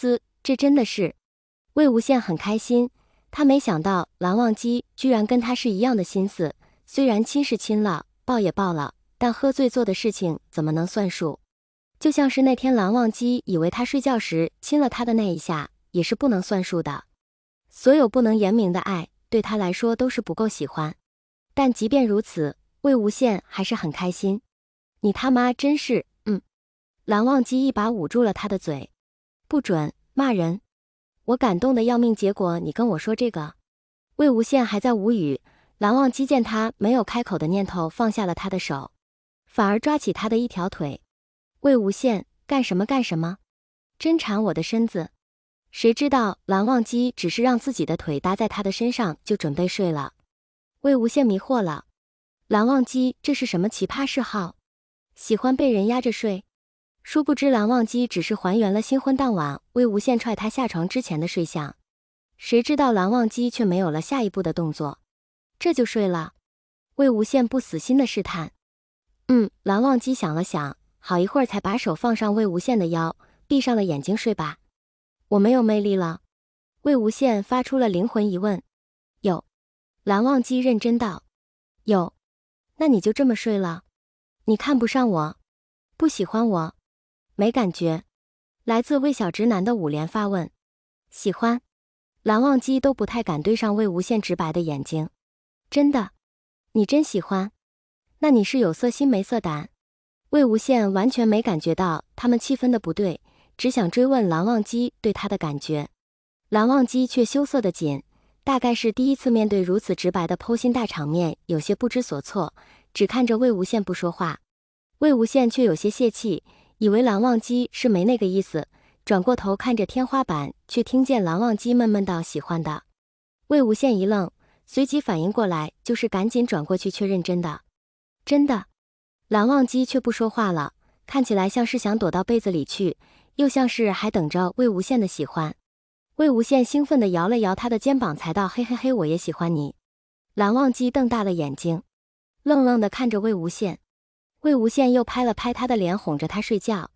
思，这真的是……魏无羡很开心，他没想到蓝忘机居然跟他是一样的心思，虽然亲是亲了，抱也抱了，但喝醉做的事情怎么能算数？就像是那天蓝忘机以为他睡觉时亲了他的那一下，也是不能算数的。所有不能言明的爱，对他来说都是不够喜欢。但即便如此，魏无羡还是很开心。你他妈真是……蓝忘机一把捂住了他的嘴，不准骂人。我感动的要命，结果你跟我说这个。魏无羡还在无语，蓝忘机见他没有开口的念头，放下了他的手，反而抓起他的一条腿。魏无羡，干什么干什么？真缠我的身子。谁知道蓝忘机只是让自己的腿搭在他的身上，就准备睡了。魏无羡迷惑了，蓝忘机这是什么奇葩嗜好？喜欢被人压着睡？殊不知蓝忘机只是还原了新婚当晚魏无羡踹他下床之前的睡相。谁知道蓝忘机却没有了下一步的动作，这就睡了。魏无羡不死心的试探。蓝忘机想了想，好一会儿才把手放上魏无羡的腰，闭上了眼睛，睡吧。我没有魅力了？魏无羡发出了灵魂疑问。有。蓝忘机认真道。有。那你就这么睡了？你看不上我？不喜欢我？没感觉？来自魏小直男的5连发问。喜欢。蓝忘机都不太敢对上魏无羡直白的眼睛。真的？你真喜欢？那你是有色心没色胆？魏无羡完全没感觉到他们气氛的不对，只想追问蓝忘机对他的感觉。蓝忘机却羞涩的紧，大概是第一次面对如此直白的剖心大场面，有些不知所措，只看着魏无羡不说话。魏无羡却有些泄气，以为蓝忘机是没那个意思，转过头看着天花板，却听见蓝忘机闷闷道喜欢的。魏无羡一愣，随即反应过来，就是赶紧转过去确认真的。真的。蓝忘机却不说话了，看起来像是想躲到被子里去，又像是还等着魏无羡的喜欢。魏无羡兴奋地摇了摇他的肩膀，才道嘿嘿嘿，我也喜欢你。蓝忘机瞪大了眼睛，愣愣地看着魏无羡。魏无羡又拍了拍他的脸，哄着他睡觉。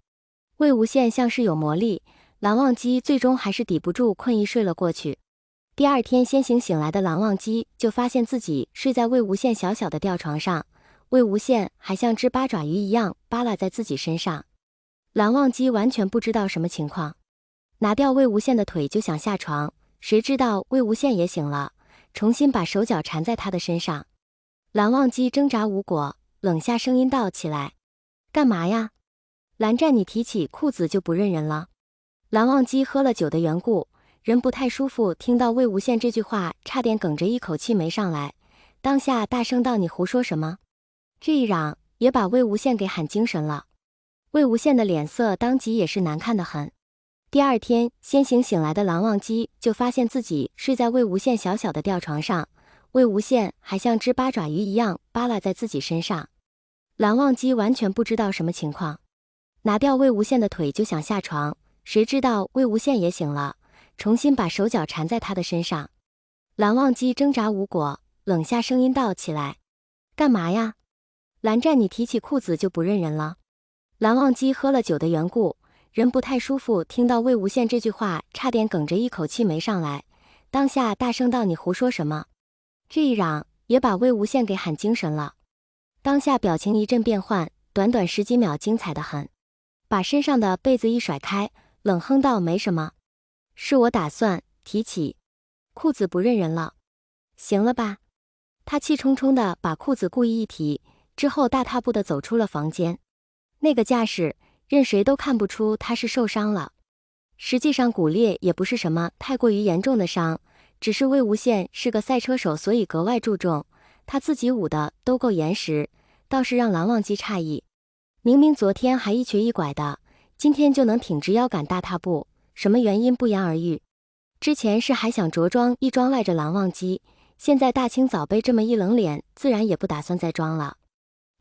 魏无羡像是有魔力，蓝忘机最终还是抵不住困意睡了过去。第二天先行醒来的蓝忘机就发现自己睡在魏无羡小小的吊床上，魏无羡还像只八爪鱼一样扒拉在自己身上。蓝忘机完全不知道什么情况，拿掉魏无羡的腿就想下床，谁知道魏无羡也醒了，重新把手脚缠在他的身上。蓝忘机挣扎无果，冷下声音道：起来。干嘛呀？蓝湛，你提起裤子就不认人了？蓝忘机喝了酒的缘故，人不太舒服，听到魏无羡这句话，差点哽着一口气没上来，当下大声道：你胡说什么？这一嚷也把魏无羡给喊精神了。魏无羡的脸色当即也是难看得很。第二天先行醒来的蓝忘机就发现自己睡在魏无羡小小的吊床上，魏无羡还像只八爪鱼一样扒拉在自己身上。蓝忘机完全不知道什么情况，拿掉魏无羡的腿就想下床，谁知道魏无羡也醒了，重新把手脚缠在他的身上。蓝忘机挣扎无果，冷下声音道：起来。干嘛呀？蓝湛，你提起裤子就不认人了？蓝忘机喝了酒的缘故，人不太舒服，听到魏无羡这句话，差点哽着一口气没上来，当下大声道：你胡说什么？这一嚷也把魏无羡给喊精神了，当下表情一阵变换，短短10几秒精彩得很，把身上的被子一甩开，冷哼道：没什么，是我打算提起裤子不认人了，行了吧？他气冲冲地把裤子故意一提，之后大踏步地走出了房间。那个架势，任谁都看不出他是受伤了。实际上骨裂也不是什么太过于严重的伤，只是魏无羡是个赛车手，所以格外注重，他自己舞的都够严实，倒是让蓝忘机诧异。明明昨天还一瘸一拐的，今天就能挺直腰杆大踏步，什么原因不言而喻。之前是还想着装一装赖着蓝忘机，现在大清早被这么一冷脸，自然也不打算再装了。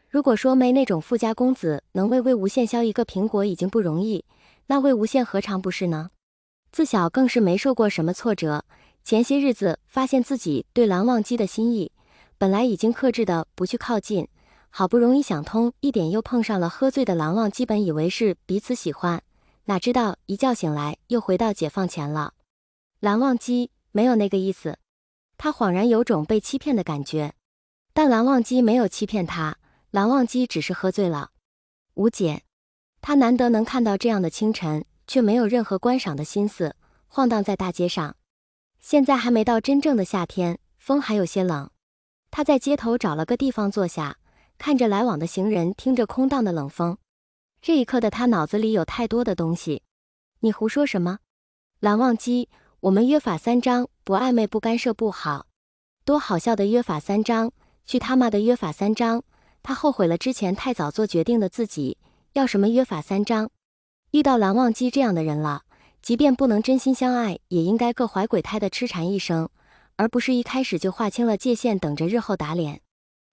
如果说没那种富家公子能为魏无羡削一个苹果已经不容易，那魏无羡何尝不是呢？自小更是没受过什么挫折，前些日子发现自己对蓝忘机的心意，本来已经克制的不去靠近，好不容易想通一点，又碰上了喝醉的蓝忘基，本以为是彼此喜欢，哪知道一觉醒来又回到解放前了。蓝忘机没有那个意思。他恍然有种被欺骗的感觉，但蓝忘机没有欺骗他，蓝忘机只是喝醉了。无解。他难得能看到这样的清晨，却没有任何观赏的心思，晃荡在大街上。现在还没到真正的夏天，风还有些冷。他在街头找了个地方坐下，看着来往的行人，听着空荡的冷风。这一刻的他脑子里有太多的东西。你胡说什么？蓝忘机，我们约法三章，不暧昧不干涉不好。多好笑的约法三章，去他妈的约法三章。他后悔了之前太早做决定的自己，要什么约法三章？遇到蓝忘机这样的人了，即便不能真心相爱，也应该各怀鬼胎的痴缠一生，而不是一开始就划清了界限，等着日后打脸。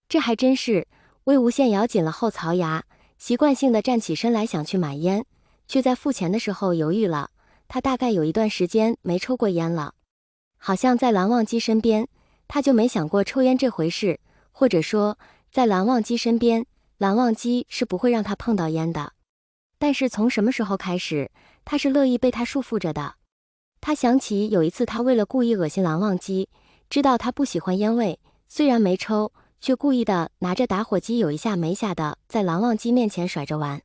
这还真是。魏无羡咬紧了后槽牙，习惯性的站起身来想去买烟，却在付钱的时候犹豫了。他大概有一段时间没抽过烟了，好像在蓝忘机身边，他就没想过抽烟这回事，或者说，在蓝忘机身边，蓝忘机是不会让他碰到烟的。但是从什么时候开始，他是乐意被他束缚着的？他想起有一次，他为了故意恶心蓝忘机，知道他不喜欢烟味，虽然没抽，却故意的拿着打火机有一下没下的在蓝忘机面前甩着玩。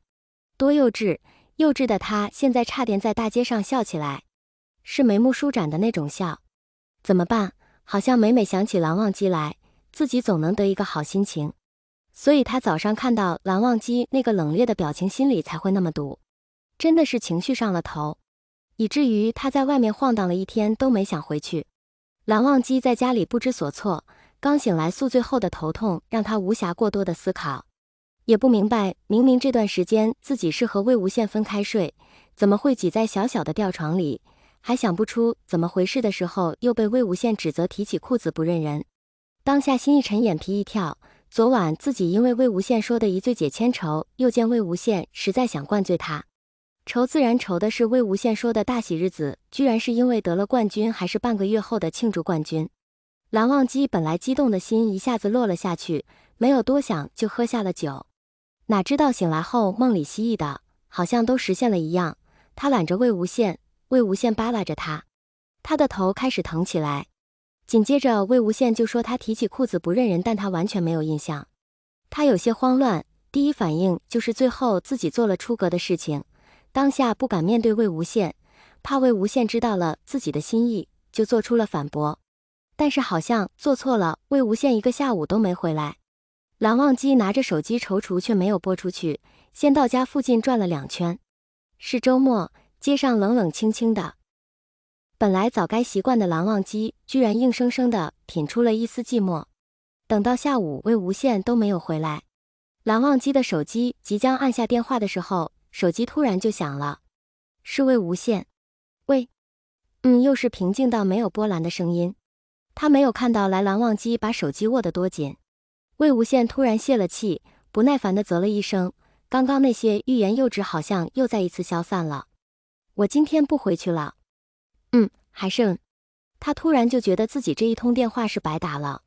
多幼稚！幼稚的他现在差点在大街上笑起来，是眉目舒展的那种笑。怎么办？好像每想起蓝忘机来，自己总能得一个好心情。所以他早上看到蓝忘机那个冷冽的表情，心里才会那么堵。真的是情绪上了头，以至于他在外面晃荡了一天都没想回去。蓝忘机在家里不知所措，刚醒来宿醉后的头痛让他无暇过多的思考，也不明白明明这段时间自己是和魏无羡分开睡，怎么会挤在小小的吊床里，还想不出怎么回事的时候，又被魏无羡指责提起裤子不认人。当下心一沉，眼皮一跳，昨晚自己因为魏无羡说的一醉解千愁，又见魏无羡实在想灌醉他。愁自然愁的是魏无羡说的大喜日子，居然是因为得了冠军，还是半个月后的庆祝冠军。蓝忘机本来激动的心一下子落了下去，没有多想就喝下了酒。哪知道醒来后梦里蜥蜴的，好像都实现了一样。他揽着魏无羡，魏无羡扒拉着他，他的头开始疼起来。紧接着魏无羡就说他提起裤子不认人，但他完全没有印象。他有些慌乱，第一反应就是最后自己做了出格的事情，当下不敢面对魏无羡，怕魏无羡知道了自己的心意，就做出了反驳。但是好像做错了，魏无羡一个下午都没回来。蓝忘机拿着手机踌躇，却没有拨出去，先到家附近转了2圈。是周末，街上冷冷清清的。本来早该习惯的蓝忘机，居然硬生生的品出了一丝寂寞。等到下午，魏无羡都没有回来。蓝忘机的手机即将按下电话的时候，手机突然就响了，是魏无羡。喂，又是平静到没有波澜的声音。他没有看到蓝忘机把手机握得多紧。魏无羡突然泄了气，不耐烦地啧了一声，刚刚那些欲言又止好像又再一次消散了。我今天不回去了。还是他突然就觉得自己这一通电话是白打了。